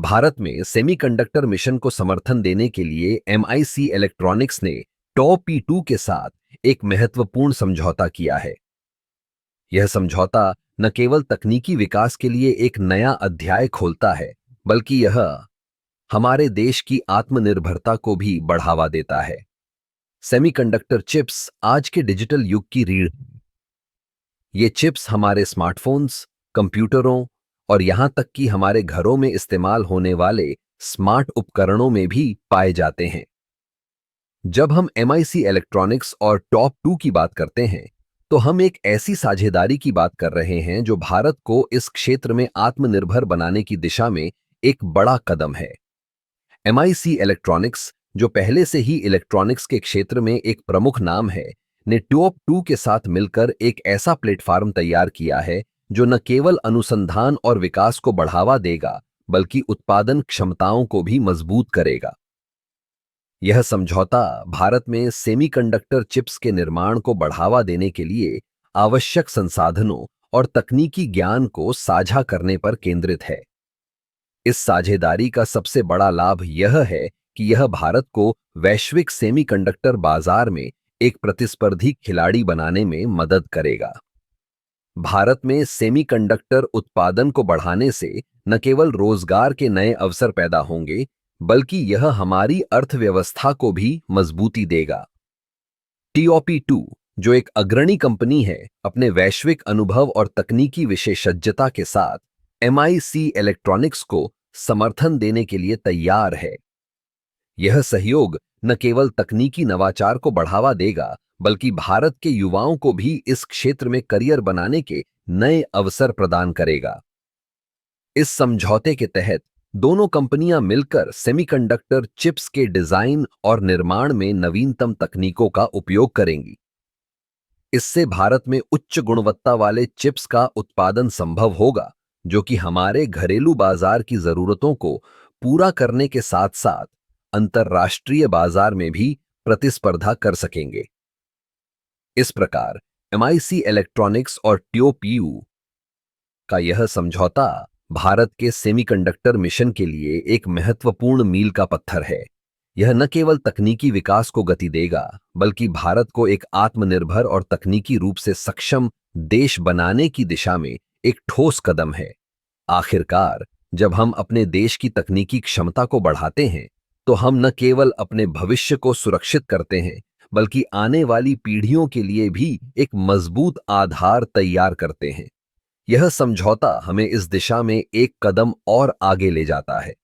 भारत में semiconductor mission को समर्थन देने के लिए एमआईसी इलेक्ट्रॉनिक्स ने टॉ-P2 के साथ एक महत्वपूर्ण समझौता किया है। यह समझौता न केवल तकनीकी विकास के लिए एक नया अध्याय खोलता है, बल्कि यह हमारे देश की आत्मनिर्भरता को भी बढ़ावा देता है। सेमीकंडक्टर चिप्स आज के डिजिटल युग की रीढ़। ये चिप्स हमारे स्मार्टफोन्स, कंप्यूटरों और यहां तक कि हमारे घरों में इस्तेमाल होने वाले स्मार्ट उपकरणों में भी पाए जाते हैं। जब हम एमआईसी इलेक्ट्रॉनिक्स और टॉ-2 की बात करते हैं, तो हम एक ऐसी साझेदारी की बात कर रहे हैं जो भारत को इस क्षेत्र में आत्मनिर्भर बनाने की दिशा में एक बड़ा कदम है। एमआईसी इलेक्ट्रॉनिक्स, जो पहले से ही इलेक्ट्रॉनिक्स के क्षेत्र में एक प्रमुख नाम है, ने टॉ-2 के साथ मिलकर एक ऐसा प्लेटफॉर्म तैयार किया है जो न केवल अनुसंधान और विकास को बढ़ावा देगा, बल्कि उत्पादन क्षमताओं को भी मजबूत करेगा। यह समझौता भारत में सेमीकंडक्टर चिप्स के निर्माण को बढ़ावा देने के लिए आवश्यक संसाधनों और तकनीकी ज्ञान को साझा करने पर केंद्रित है। इस साझेदारी का सबसे बड़ा लाभ यह है कि यह भारत को वैश्विक सेमीकंडक्टर बाजार में एक प्रतिस्पर्धी खिलाड़ी बनाने में मदद करेगा। भारत में सेमीकंडक्टर उत्पादन को बढ़ाने से न केवल रोजगार के नए अवसर पैदा होंगे, बल्कि यह हमारी अर्थव्यवस्था को भी मजबूती देगा। टॉ-P2, जो एक अग्रणी कंपनी है, अपने वैश्विक अनुभव और तकनीकी विशेषज्ञता के साथ एमआईसी इलेक्ट्रॉनिक्स को समर्थन देने के लिए तैयार है। यह सहयोग न केवल तकनीकी नवाचार को बढ़ावा देगा, बल्कि भारत के युवाओं को भी इस क्षेत्र में करियर बनाने के नए अवसर प्रदान करेगा। इस समझौते के तहत दोनों कंपनियां मिलकर सेमीकंडक्टर चिप्स के डिजाइन और निर्माण में नवीनतम तकनीकों का उपयोग करेंगी। इससे भारत में उच्च गुणवत्ता वाले चिप्स का उत्पादन संभव होगा, जो कि हमारे घरेलू बाजार की जरूरतों को पूरा करने के साथ साथ अंतर्राष्ट्रीय बाजार में भी प्रतिस्पर्धा कर सकेंगे। इस प्रकार एमआईसी इलेक्ट्रॉनिक्स और टॉ-P2 का यह समझौता भारत के सेमीकंडक्टर मिशन के लिए एक महत्वपूर्ण मील का पत्थर है। यह न केवल तकनीकी विकास को गति देगा, बल्कि भारत को एक आत्मनिर्भर और तकनीकी रूप से सक्षम देश बनाने की दिशा में एक ठोस कदम है। आखिरकार, जब हम अपने देश की तकनीकी क्षमता को बढ़ाते हैं, तो हम न केवल अपने भविष्य को सुरक्षित करते हैं, बल्कि आने वाली पीढ़ियों के लिए भी एक मजबूत आधार तैयार करते हैं। यह समझौता हमें इस दिशा में एक कदम और आगे ले जाता है।